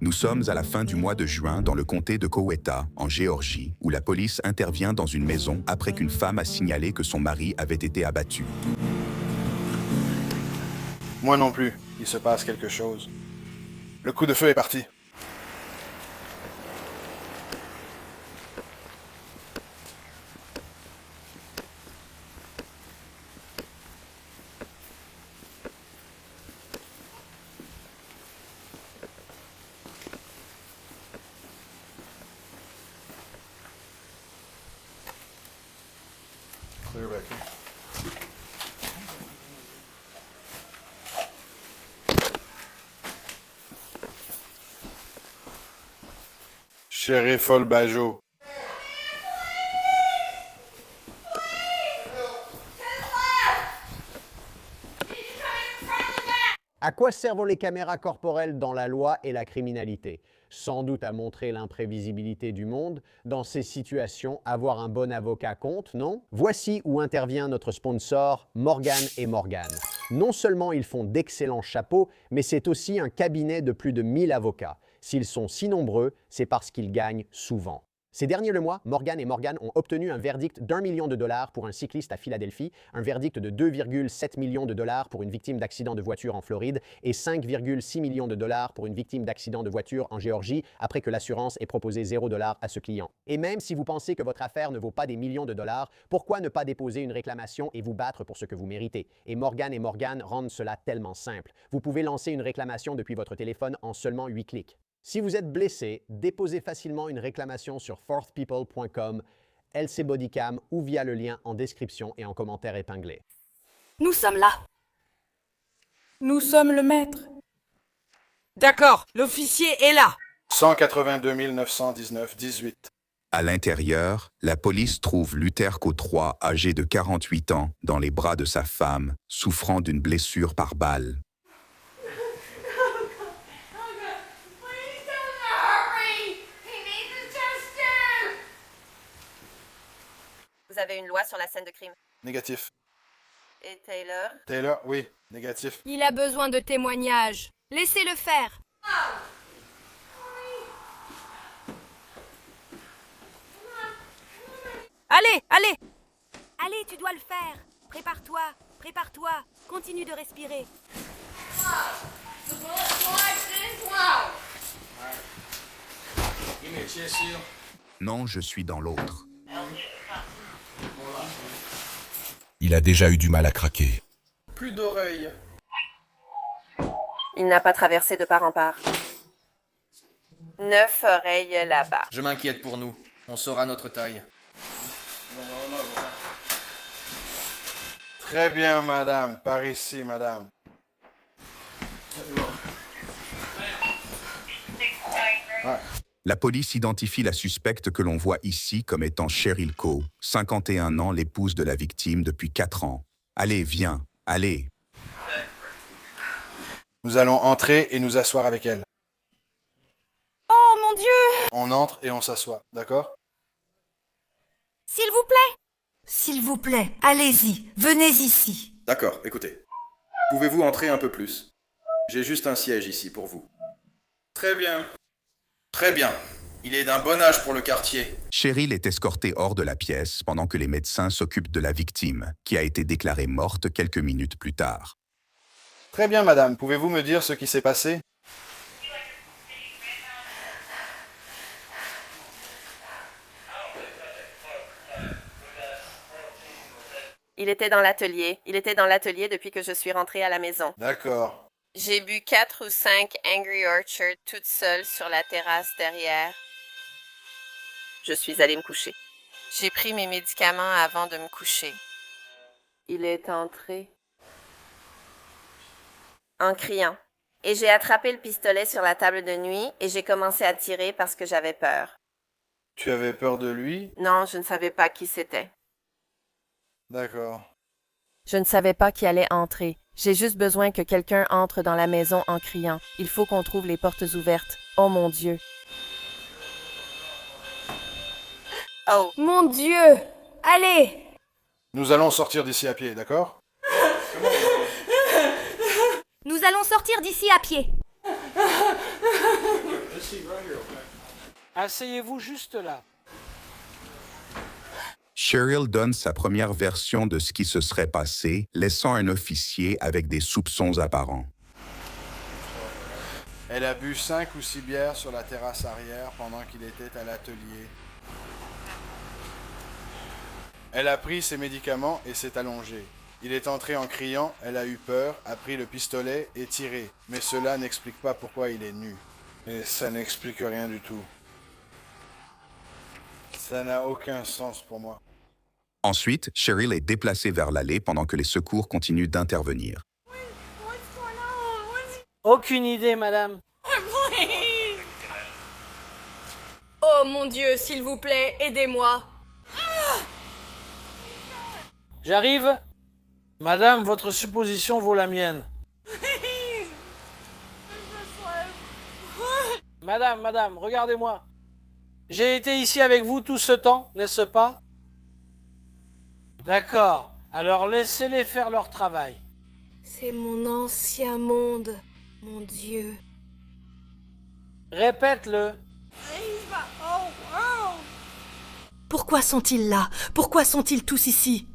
Nous sommes à la fin du mois de juin dans le comté de Coweta, en Géorgie, où la police intervient dans une maison après qu'une femme a signalé que son mari avait été abattu. Moi non plus, il se passe quelque chose. Le coup de feu est parti. Clear back here. Shérif Olbajo. À quoi servent les caméras corporelles dans la loi et la criminalité? Sans doute à montrer l'imprévisibilité du monde. Dans ces situations, avoir un bon avocat compte, non? Voici où intervient notre sponsor, Morgan & Morgan. Non seulement ils font d'excellents chapeaux, mais c'est aussi un cabinet de plus de 1000 avocats. S'ils sont si nombreux, c'est parce qu'ils gagnent souvent. Ces derniers mois, Morgan & Morgan ont obtenu un verdict d'$1 million pour un cycliste à Philadelphie, un verdict de 2,7 millions de dollars pour une victime d'accident de voiture en Floride et 5,6 millions de dollars pour une victime d'accident de voiture en Géorgie après que l'assurance ait proposé $0 à ce client. Et même si vous pensez que votre affaire ne vaut pas des millions de dollars, pourquoi ne pas déposer une réclamation et vous battre pour ce que vous méritez? Et Morgan & Morgan rendent cela tellement simple. Vous pouvez lancer une réclamation depuis votre téléphone en seulement 8 clics. Si vous êtes blessé, déposez facilement une réclamation sur fourthpeople.com, LC Bodycam ou via le lien en description et en commentaire épinglé. Nous sommes là. Nous sommes le maître. D'accord, l'officier est là. 182 919 18. À l'intérieur, la police trouve Luther III, âgé de 48 ans, dans les bras de sa femme, souffrant d'une blessure par balle. Vous avez une loi sur la scène de crime. Négatif. Et Taylor? Taylor, oui, négatif. Il a besoin de témoignages. Laissez-le faire. Allez, allez. Allez, tu dois le faire. Prépare-toi, prépare-toi. Continue de respirer. Non, je suis dans l'autre. Il a déjà eu du mal à craquer. Plus d'oreilles. Il n'a pas traversé de part en part. 9 oreilles là-bas. Je m'inquiète pour nous. On saura notre taille. Très bien, madame. Par ici, madame. Ouais. La police identifie la suspecte que l'on voit ici comme étant Cheryl Coe, 51 ans, l'épouse de la victime depuis 4 ans. Allez, viens, allez. Nous allons entrer et nous asseoir avec elle. Oh mon Dieu! On entre et on s'assoit, d'accord? S'il vous plaît! S'il vous plaît, allez-y, venez ici. D'accord, écoutez. Pouvez-vous entrer un peu plus? J'ai juste un siège ici pour vous. Très bien. Très bien. Il est d'un bon âge pour le quartier. Cheryl est escortée hors de la pièce pendant que les médecins s'occupent de la victime, qui a été déclarée morte quelques minutes plus tard. Très bien, madame. Pouvez-vous me dire ce qui s'est passé? Il était dans l'atelier. Il était dans l'atelier depuis que je suis rentrée à la maison. D'accord. J'ai bu 4 ou 5 Angry Orchard toute seule sur la terrasse derrière. Je suis allée me coucher. J'ai pris mes médicaments avant de me coucher. Il est entré en criant. Et j'ai attrapé le pistolet sur la table de nuit et j'ai commencé à tirer parce que j'avais peur. Tu avais peur de lui? Non, je ne savais pas qui c'était. D'accord. Je ne savais pas qui allait entrer. J'ai juste besoin que quelqu'un entre dans la maison en criant. Il faut qu'on trouve les portes ouvertes. Oh mon Dieu. Oh. Mon Dieu! Allez! Nous allons sortir d'ici à pied, d'accord? Nous allons sortir d'ici à pied. Asseyez-vous juste là. Cheryl donne sa première version de ce qui se serait passé, laissant un officier avec des soupçons apparents. Elle a bu 5 ou 6 bières sur la terrasse arrière pendant qu'il était à l'atelier. Elle a pris ses médicaments et s'est allongée. Il est entré en criant, elle a eu peur, a pris le pistolet et tiré. Mais cela n'explique pas pourquoi il est nu. Et ça n'explique rien du tout. Ça n'a aucun sens pour moi. Ensuite, Cheryl est déplacée vers l'allée pendant que les secours continuent d'intervenir. Aucune idée, madame. Oh mon Dieu, s'il vous plaît, aidez-moi. J'arrive. Madame, votre supposition vaut la mienne. Madame, regardez-moi. J'ai été ici avec vous tout ce temps, n'est-ce pas? D'accord. Alors laissez-les faire leur travail. C'est mon ancien monde, mon Dieu. Répète-le. Pourquoi sont-ils là? Pourquoi sont-ils tous ici?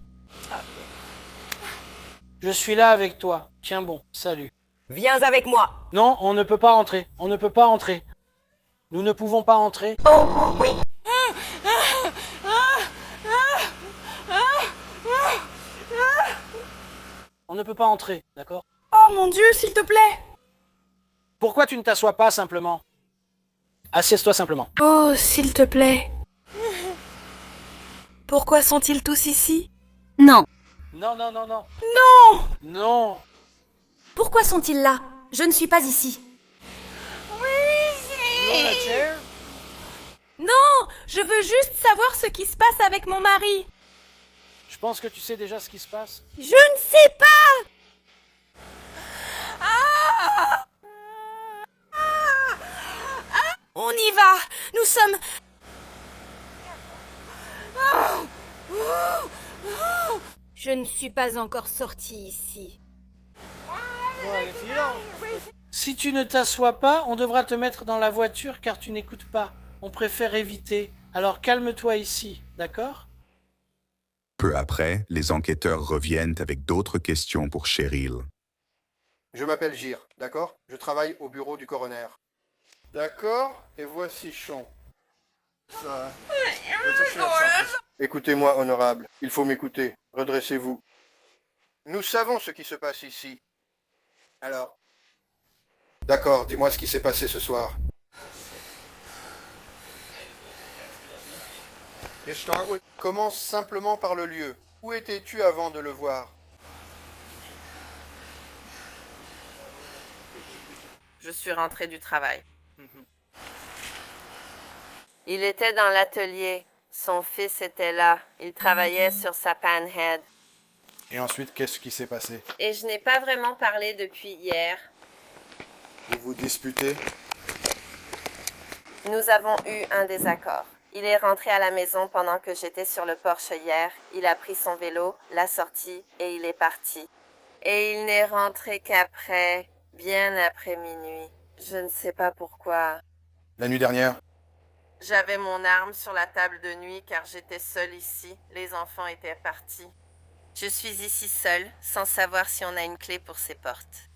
Je suis là avec toi. Tiens bon, salut. Viens avec moi. Non, on ne peut pas entrer. On ne peut pas entrer. Nous ne pouvons pas entrer. Oh oui. On ne peut pas entrer, d'accord? Oh mon Dieu, s'il te plaît. Pourquoi tu ne t'assois pas simplement? Assieds-toi simplement. Oh, s'il te plaît. Pourquoi sont-ils tous ici? Non. Non. Non. Non. Pourquoi sont-ils là? Je ne suis pas ici. Non, je veux juste savoir ce qui se passe avec mon mari. Je pense que tu sais déjà ce qui se passe. Je ne sais pas. Ah. On y va. Nous sommes... Je ne suis pas encore sortie ici. Si tu ne t'assois pas, on devra te mettre dans la voiture car tu n'écoutes pas. On préfère éviter. Alors calme-toi ici, d'accord? Peu après, les enquêteurs reviennent avec d'autres questions pour Cheryl. Je m'appelle Gir, d'accord? Je travaille au bureau du coroner. D'accord? Et voici Sean. Ça... Écoutez-moi, honorable. Il faut m'écouter. Redressez-vous. Nous savons ce qui se passe ici. Alors... D'accord, dis-moi ce qui s'est passé ce soir. Commence simplement par le lieu. Où étais-tu avant de le voir? Je suis rentrée du travail. Il était dans l'atelier. Son fils était là. Il travaillait sur sa panhead. Et ensuite, qu'est-ce qui s'est passé? Et je n'ai pas vraiment parlé depuis hier. Vous vous disputez? Nous avons eu un désaccord. Il est rentré à la maison pendant que j'étais sur le porche hier. Il a pris son vélo, l'a sorti et il est parti. Et il n'est rentré qu'après, bien après minuit. Je ne sais pas pourquoi. La nuit dernière? J'avais mon arme sur la table de nuit car j'étais seule ici. Les enfants étaient partis. Je suis ici seule, sans savoir si on a une clé pour ces portes.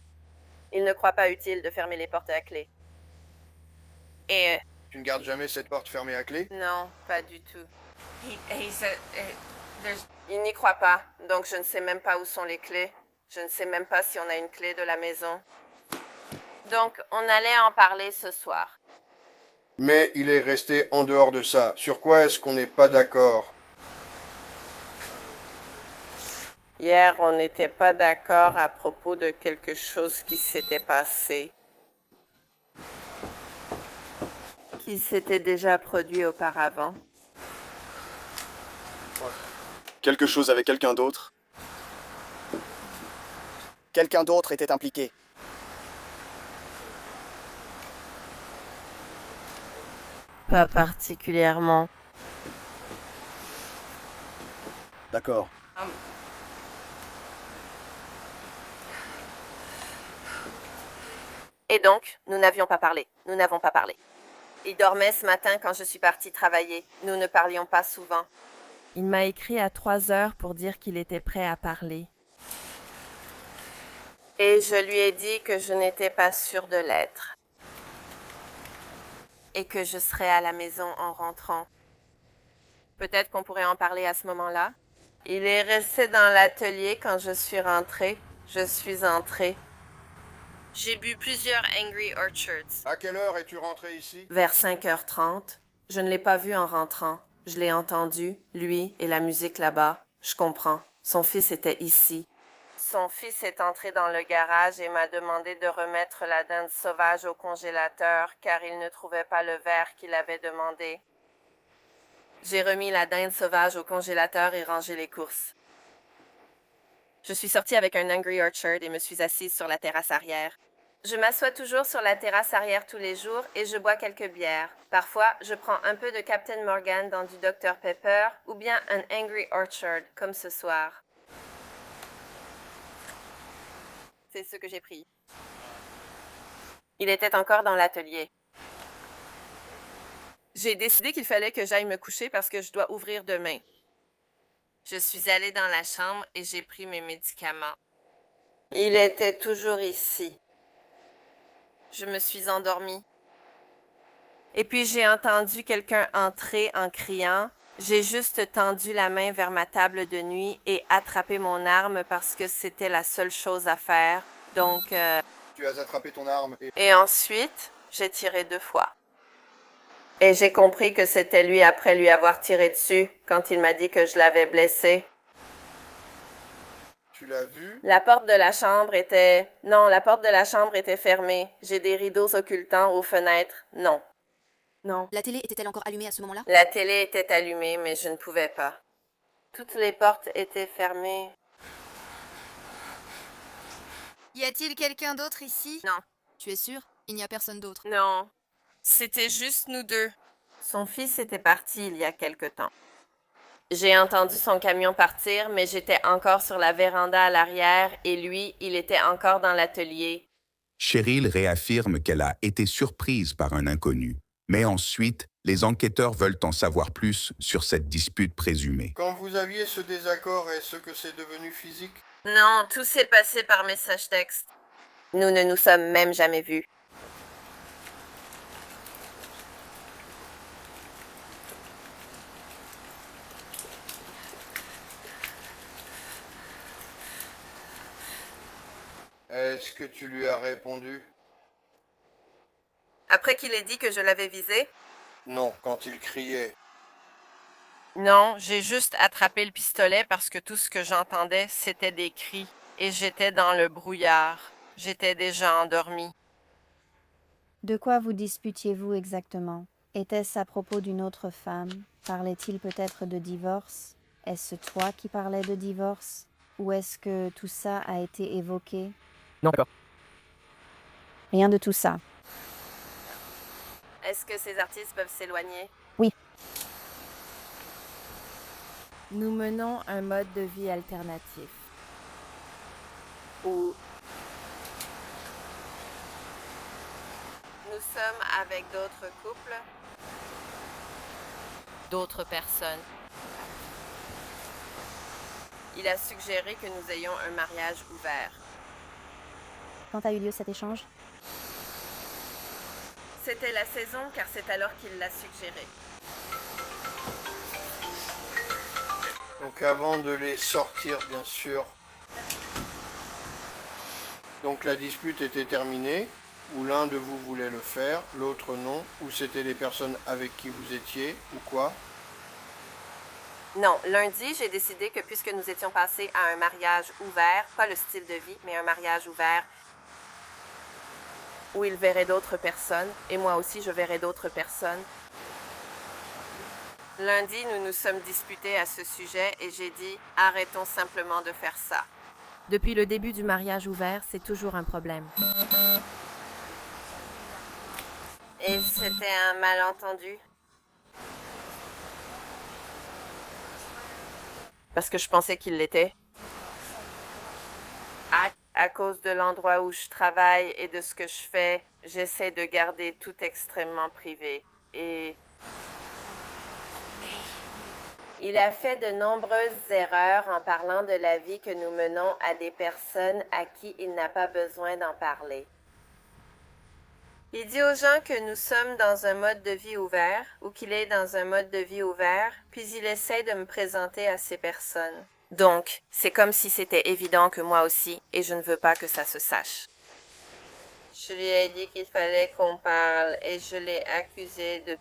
Il ne croit pas utile de fermer les portes à clé. Et... Tu ne gardes jamais cette porte fermée à clé? non, pas du tout. Il n'y croit pas, donc je ne sais même pas où sont les clés. Je ne sais même pas si on a une clé de la maison. Donc, on allait en parler ce soir. Mais il est resté en dehors de ça. Sur quoi est-ce qu'on n'est pas d'accord? Hier, on n'était pas d'accord à propos de quelque chose qui s'était passé. Qui s'était déjà produit auparavant. Quelque chose avec quelqu'un d'autre? Quelqu'un d'autre était impliqué. Pas particulièrement. D'accord. Et donc, nous n'avions pas parlé. Nous n'avons pas parlé. Il dormait ce matin quand je suis partie travailler. Nous ne parlions pas souvent. Il m'a écrit à 3 heures pour dire qu'il était prêt à parler. Et je lui ai dit que je n'étais pas sûre de l'être. Et que je serais à la maison en rentrant. Peut-être qu'on pourrait en parler à ce moment-là. Il est resté dans l'atelier quand je suis rentrée. Je suis entrée. J'ai bu plusieurs Angry Orchards. À quelle heure es-tu rentré ici? Vers 5h30. Je ne l'ai pas vu en rentrant. Je l'ai entendu, lui et la musique là-bas. Je comprends. Son fils était ici. Son fils est entré dans le garage et m'a demandé de remettre la dinde sauvage au congélateur car il ne trouvait pas le verre qu'il avait demandé. J'ai remis la dinde sauvage au congélateur et rangé les courses. Je suis sortie avec un Angry Orchard et me suis assise sur la terrasse arrière. Je m'assois toujours sur la terrasse arrière tous les jours et je bois quelques bières. Parfois, je prends un peu de Captain Morgan dans du Dr Pepper ou bien un Angry Orchard, comme ce soir. C'est ce que j'ai pris. Il était encore dans l'atelier. J'ai décidé qu'il fallait que j'aille me coucher parce que je dois ouvrir demain. Je suis allée dans la chambre et j'ai pris mes médicaments. Il était toujours ici. Je me suis endormie. Et puis j'ai entendu quelqu'un entrer en criant. J'ai juste tendu la main vers ma table de nuit et attrapé mon arme parce que c'était la seule chose à faire. Donc, Tu as attrapé ton arme et... Et ensuite, j'ai tiré 2 fois. Et j'ai compris que c'était lui après lui avoir tiré dessus, quand il m'a dit que je l'avais blessé. Tu l'as vu? La porte de la chambre était... Non, la porte de la chambre était fermée. J'ai des rideaux occultants aux fenêtres. Non. Non. La télé était-elle encore allumée à ce moment-là? La télé était allumée, mais je ne pouvais pas. Toutes les portes étaient fermées. Y a-t-il quelqu'un d'autre ici? Non. Tu es sûr? Il n'y a personne d'autre. Non. C'était juste nous deux. Son fils était parti il y a quelque temps. J'ai entendu son camion partir, mais j'étais encore sur la véranda à l'arrière et lui, il était encore dans l'atelier. Cheryl réaffirme qu'elle a été surprise par un inconnu. Mais ensuite, les enquêteurs veulent en savoir plus sur cette dispute présumée. Quand vous aviez ce désaccord, est-ce que c'est devenu physique? Non, tout s'est passé par message texte. Nous ne nous sommes même jamais vus. Est-ce que tu lui as répondu? Après qu'il ait dit que je l'avais visé? Non, quand il criait. Non, j'ai juste attrapé le pistolet parce que tout ce que j'entendais, c'était des cris. Et j'étais dans le brouillard. J'étais déjà endormie. De quoi vous disputiez-vous exactement? Était-ce à propos d'une autre femme? Parlait-il peut-être de divorce? Est-ce toi qui parlais de divorce? Ou est-ce que tout ça a été évoqué? Non, d'accord. Rien de tout ça. Est-ce que ces artistes peuvent s'éloigner? Oui. Nous menons un mode de vie alternatif. Où nous sommes avec d'autres couples, d'autres personnes. Il a suggéré que nous ayons un mariage ouvert. Quand a eu lieu cet échange? C'était la saison car c'est alors qu'il l'a suggéré. Donc avant de les sortir, bien sûr. Donc la dispute était terminée, ou l'un de vous voulait le faire, l'autre non, ou c'était les personnes avec qui vous étiez, ou quoi? Non, lundi, j'ai décidé que puisque nous étions passés à un mariage ouvert, pas le style de vie, mais un mariage ouvert, où il verrait d'autres personnes, et moi aussi je verrais d'autres personnes. Lundi, nous nous sommes disputés à ce sujet et j'ai dit « Arrêtons simplement de faire ça ». Depuis le début du mariage ouvert, c'est toujours un problème. Et c'était un malentendu. Parce que je pensais qu'il l'était. À cause de l'endroit où je travaille et de ce que je fais, J'essaie de garder tout extrêmement privé. Et il a fait de nombreuses erreurs en parlant de la vie que nous menons à des personnes à qui il n'a pas besoin d'en parler. Il dit aux gens que nous sommes dans un mode de vie ouvert ou qu'il est dans un mode de vie ouvert, puis il essaie de me présenter à ces personnes. Donc, c'est comme si c'était évident que moi aussi, et je ne veux pas que ça se sache. Je lui ai dit qu'il fallait qu'on parle et je l'ai accusé de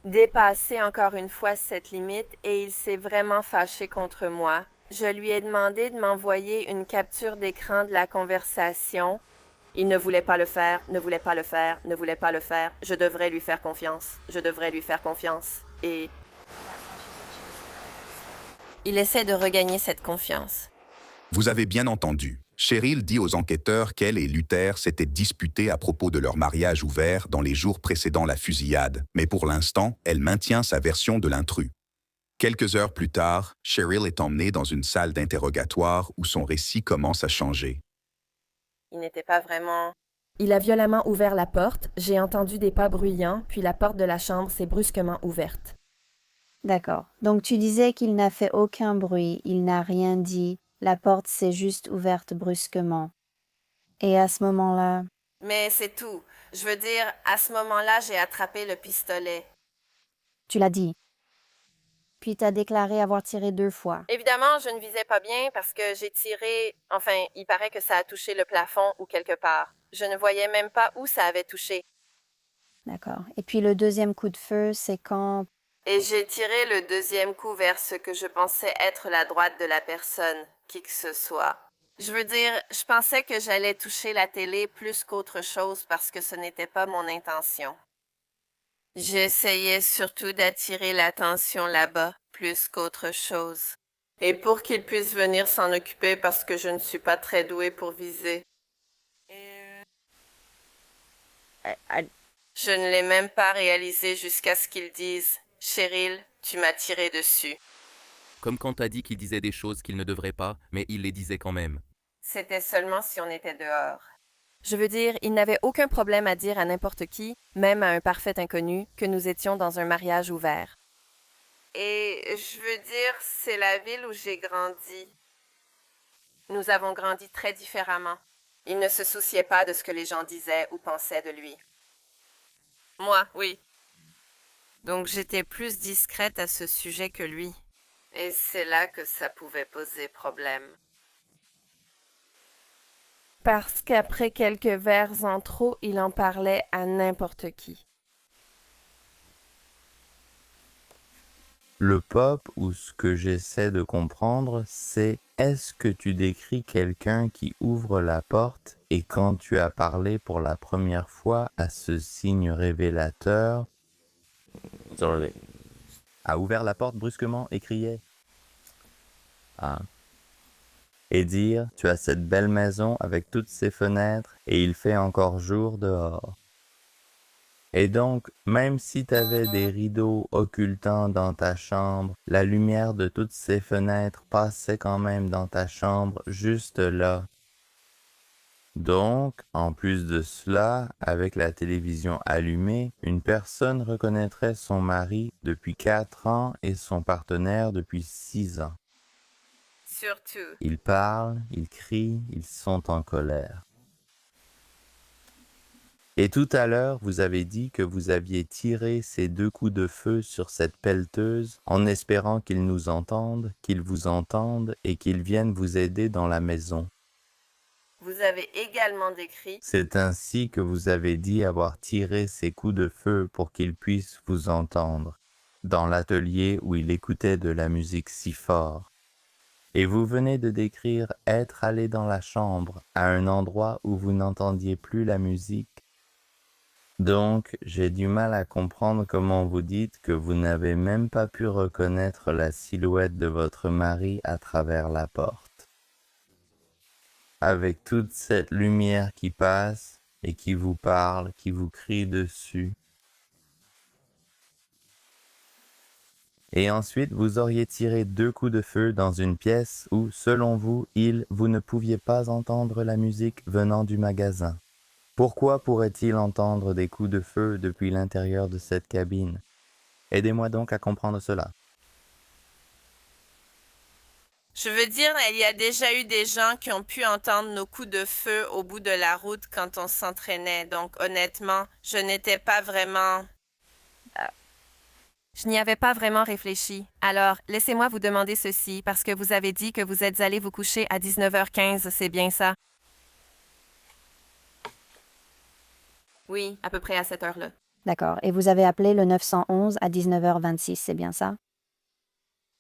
dépasser encore une fois cette limite et il s'est vraiment fâché contre moi. Je lui ai demandé de m'envoyer une capture d'écran de la conversation. Il ne voulait pas le faire, ne voulait pas le faire, ne voulait pas le faire. Je devrais lui faire confiance. Je devrais lui faire confiance. Et il essaie de regagner cette confiance. Vous avez bien entendu. Cheryl dit aux enquêteurs qu'elle et Luther s'étaient disputés à propos de leur mariage ouvert dans les jours précédant la fusillade, mais pour l'instant, elle maintient sa version de l'intrus. Quelques heures plus tard, Cheryl est emmenée dans une salle d'interrogatoire où son récit commence à changer. Il n'était pas vraiment... Il a violemment ouvert la porte, j'ai entendu des pas bruyants, puis la porte de la chambre s'est brusquement ouverte. D'accord. Donc tu disais qu'il n'a fait aucun bruit, il n'a rien dit, la porte s'est juste ouverte brusquement. Et à ce moment-là... Mais c'est tout. Je veux dire, à ce moment-là, j'ai attrapé le pistolet. Tu l'as dit. Puis t'as déclaré avoir tiré 2 fois. Évidemment, je ne visais pas bien parce que j'ai tiré... Enfin, il paraît que ça a touché le plafond ou quelque part. Je ne voyais même pas où ça avait touché. D'accord. Et puis le deuxième coup de feu, c'est quand... Et j'ai tiré le deuxième coup vers ce que je pensais être la droite de la personne, qui que ce soit. Je veux dire, je pensais que j'allais toucher la télé plus qu'autre chose parce que ce n'était pas mon intention. J'essayais surtout d'attirer l'attention là-bas, plus qu'autre chose. Et pour qu'il puisse venir s'en occuper parce que je ne suis pas très douée pour viser. Je ne l'ai même pas réalisé jusqu'à ce qu'ils disent « Cheryl, tu m'as tiré dessus ». Comme quand t'as dit qu'il disait des choses qu'il ne devrait pas, mais il les disait quand même. C'était seulement si on était dehors. Je veux dire, il n'avait aucun problème à dire à n'importe qui, même à un parfait inconnu, que nous étions dans un mariage ouvert. Et je veux dire, c'est la ville où j'ai grandi. Nous avons grandi très différemment. Il ne se souciait pas de ce que les gens disaient ou pensaient de lui. Moi, oui. Donc j'étais plus discrète à ce sujet que lui. Et c'est là que ça pouvait poser problème. Parce qu'après quelques verres en trop, il en parlait à n'importe qui. Le pop, ou ce que j'essaie de comprendre, c'est est-ce que tu décris quelqu'un qui ouvre la porte et quand tu as parlé pour la première fois à ce signe révélateur, a ouvert la porte brusquement et criait et dire tu as cette belle maison avec toutes ses fenêtres et il fait encore jour dehors. Et donc, même si tu avais des rideaux occultants dans ta chambre, la lumière de toutes ces fenêtres passait quand même dans ta chambre, juste là. Donc, en plus de cela, avec la télévision allumée, une personne reconnaîtrait son mari depuis 4 ans et son partenaire depuis 6 ans. Surtout. Ils parlent, ils crient, ils sont en colère. Et tout à l'heure, vous avez dit que vous aviez tiré ces 2 coups de feu sur cette pelleteuse en espérant qu'ils nous entendent, qu'ils vous entendent et qu'ils viennent vous aider dans la maison. Vous avez également décrit... C'est ainsi que vous avez dit avoir tiré ces coups de feu pour qu'ils puissent vous entendre, dans l'atelier où il écoutait de la musique si fort. Et vous venez de décrire être allé dans la chambre, à un endroit où vous n'entendiez plus la musique. Donc, j'ai du mal à comprendre comment vous dites que vous n'avez même pas pu reconnaître la silhouette de votre mari à travers la porte. Avec toute cette lumière qui passe et qui vous parle, qui vous crie dessus. Et ensuite, vous auriez tiré 2 coups de feu dans une pièce où, selon vous, vous ne pouviez pas entendre la musique venant du magasin. Pourquoi pourrait-il entendre des coups de feu depuis l'intérieur de cette cabine? Aidez-moi donc à comprendre cela. Je veux dire, il y a déjà eu des gens qui ont pu entendre nos coups de feu au bout de la route quand on s'entraînait. Donc, honnêtement, je n'étais pas vraiment... Je n'y avais pas vraiment réfléchi. Alors, laissez-moi vous demander ceci, parce que vous avez dit que vous êtes allé vous coucher à 19h15, c'est bien ça? Oui, à peu près à cette heure-là. D'accord. Et vous avez appelé le 911 à 19h26, c'est bien ça?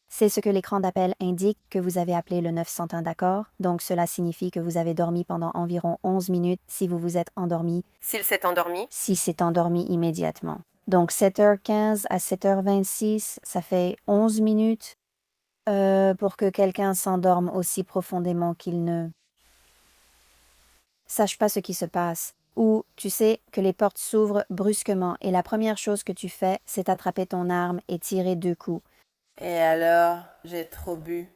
C'est ce que l'écran d'appel indique que vous avez appelé le 901, d'accord? Donc cela signifie que vous avez dormi pendant environ 11 minutes si vous vous êtes endormi. S'il s'est endormi? Si c'est endormi immédiatement. Donc 7h15 à 7h26, ça fait 11 minutes pour que quelqu'un s'endorme aussi profondément qu'il ne sache pas ce qui se passe. Ou tu sais que les portes s'ouvrent brusquement et la première chose que tu fais, c'est attraper ton arme et tirer 2 coups. Et alors, j'ai trop bu.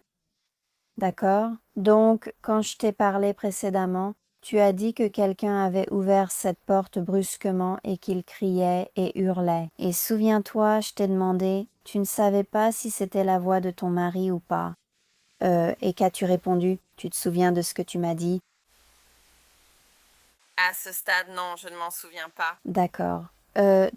D'accord. Donc, quand je t'ai parlé précédemment, tu as dit que quelqu'un avait ouvert cette porte brusquement et qu'il criait et hurlait. Et souviens-toi, je t'ai demandé, tu ne savais pas si c'était la voix de ton mari ou pas. Et qu'as-tu répondu? Tu te souviens de ce que tu m'as dit? À ce stade, non, je ne m'en souviens pas. D'accord.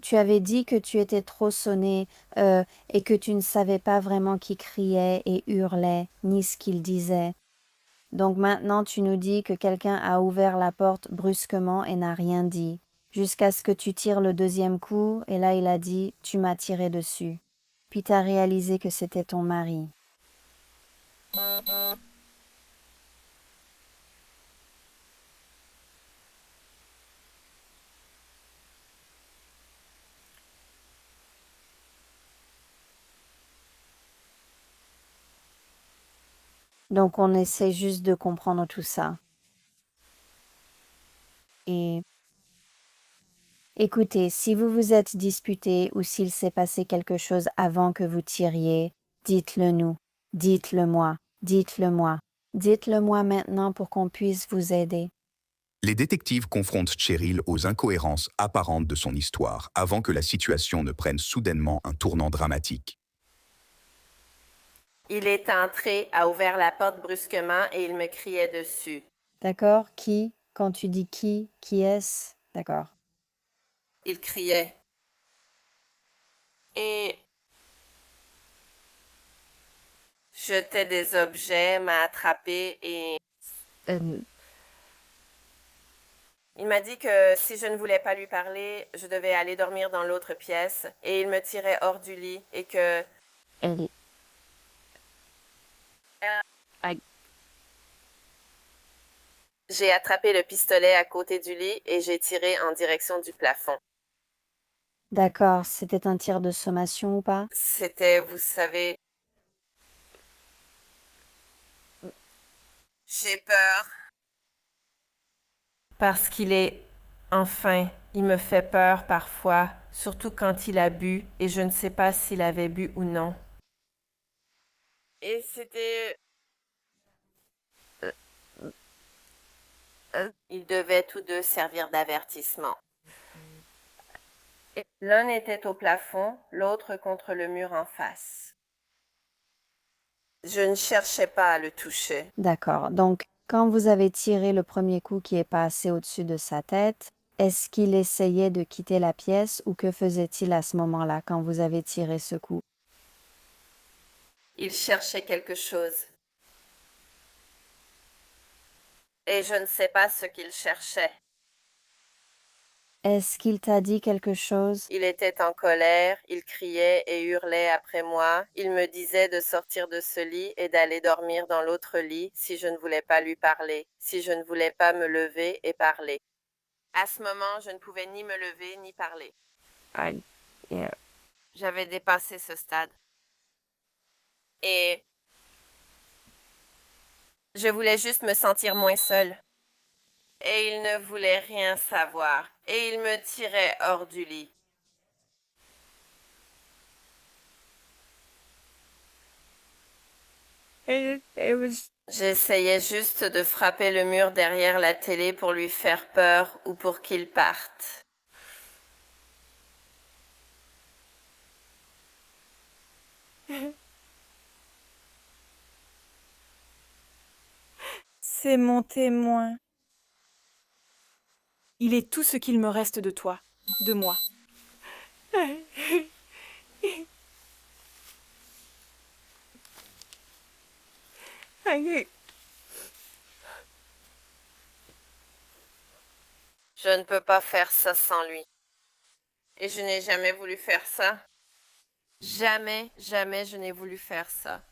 Tu avais dit que tu étais trop sonné et que tu ne savais pas vraiment qui criait et hurlait, ni ce qu'il disait. Donc maintenant tu nous dis que quelqu'un a ouvert la porte brusquement et n'a rien dit, jusqu'à ce que tu tires le 2e coup, et là il a dit « tu m'as tiré dessus ». Puis t'as réalisé que c'était ton mari. Donc on essaie juste de comprendre tout ça. Et écoutez, si vous vous êtes disputé ou s'il s'est passé quelque chose avant que vous tiriez, dites-le nous, dites-le moi, dites-le moi. Dites-le moi maintenant pour qu'on puisse vous aider. Les détectives confrontent Cheryl aux incohérences apparentes de son histoire avant que la situation ne prenne soudainement un tournant dramatique. Il est entré, a ouvert la porte brusquement et il me criait dessus. D'accord? Qui? Quand tu dis qui est-ce? D'accord. Il criait. Et jetait des objets, m'a attrapé et... Il m'a dit que si je ne voulais pas lui parler, je devais aller dormir dans l'autre pièce et il me tirait hors du lit et que... J'ai attrapé le pistolet à côté du lit et j'ai tiré en direction du plafond. D'accord, c'était un tir de sommation ou pas? C'était, vous savez... J'ai peur. Parce qu'il est... Enfin, il me fait peur parfois, surtout quand il a bu, et je ne sais pas s'il avait bu ou non. Et c'était... Ils devaient tous deux servir d'avertissement. L'un était au plafond, l'autre contre le mur en face. Je ne cherchais pas à le toucher. D'accord. Donc, quand vous avez tiré le premier coup qui est passé au-dessus de sa tête, est-ce qu'il essayait de quitter la pièce ou que faisait-il à ce moment-là quand vous avez tiré ce coup? Il cherchait quelque chose. Et je ne sais pas ce qu'il cherchait. Est-ce qu'il t'a dit quelque chose? Il était en colère, il criait et hurlait après moi. Il me disait de sortir de ce lit et d'aller dormir dans l'autre lit si je ne voulais pas lui parler, si je ne voulais pas me lever et parler. À ce moment, je ne pouvais ni me lever ni parler. J'avais dépassé ce stade. Et je voulais juste me sentir moins seule. Et il ne voulait rien savoir. Et il me tirait hors du lit. J'essayais juste de frapper le mur derrière la télé pour lui faire peur ou pour qu'il parte. C'est mon témoin. Il est tout ce qu'il me reste de toi, de moi. Je ne peux pas faire ça sans lui. Et je n'ai jamais voulu faire ça. Jamais, jamais je n'ai voulu faire ça.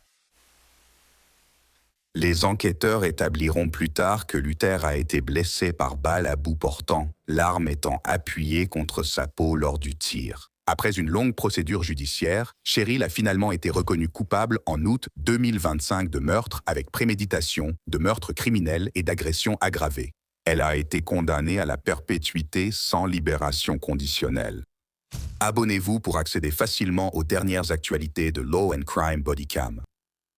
Les enquêteurs établiront plus tard que Luther a été blessé par balle à bout portant, l'arme étant appuyée contre sa peau lors du tir. Après une longue procédure judiciaire, Cheryl a finalement été reconnue coupable en août 2025 de meurtre avec préméditation, de meurtre criminel et d'agression aggravée. Elle a été condamnée à la perpétuité sans libération conditionnelle. Abonnez-vous pour accéder facilement aux dernières actualités de Law and Crime Bodycam.